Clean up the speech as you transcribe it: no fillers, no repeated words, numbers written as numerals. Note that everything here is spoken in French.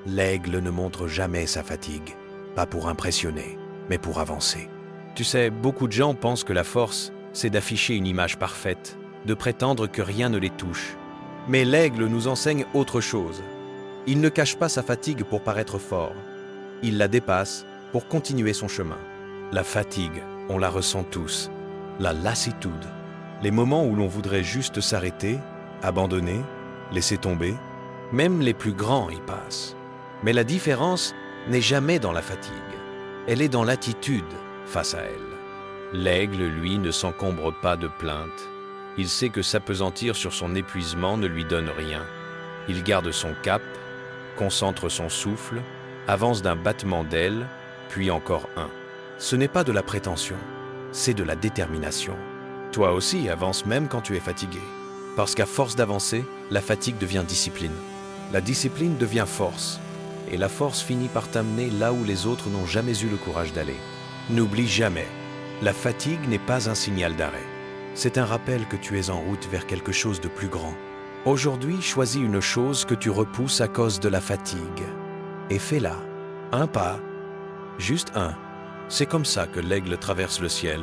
L'aigle ne montre jamais sa fatigue, pas pour impressionner, mais pour avancer. Tu sais, beaucoup de gens pensent que la force, c'est d'afficher une image parfaite, de prétendre que rien ne les touche. Mais l'aigle nous enseigne autre chose. Il ne cache pas sa fatigue pour paraître fort. Il la dépasse pour continuer son chemin. La fatigue, on la ressent tous. La lassitude, les moments où l'on voudrait juste s'arrêter, abandonner, laisser tomber, même les plus grands y passent. Mais la différence n'est jamais dans la fatigue. Elle est dans l'attitude face à elle. L'aigle, lui, ne s'encombre pas de plaintes. Il sait que s'appesantir sur son épuisement ne lui donne rien. Il garde son cap, concentre son souffle, avance d'un battement d'ailes, puis encore un. Ce n'est pas de la prétention, c'est de la détermination. Toi aussi, avance même quand tu es fatigué. Parce qu'à force d'avancer, la fatigue devient discipline. La discipline devient force. Et la force finit par t'amener là où les autres n'ont jamais eu le courage d'aller. N'oublie jamais, la fatigue n'est pas un signal d'arrêt. C'est un rappel que tu es en route vers quelque chose de plus grand. Aujourd'hui, choisis une chose que tu repousses à cause de la fatigue. Et fais-la. Un pas. Juste un. C'est comme ça que l'aigle traverse le ciel.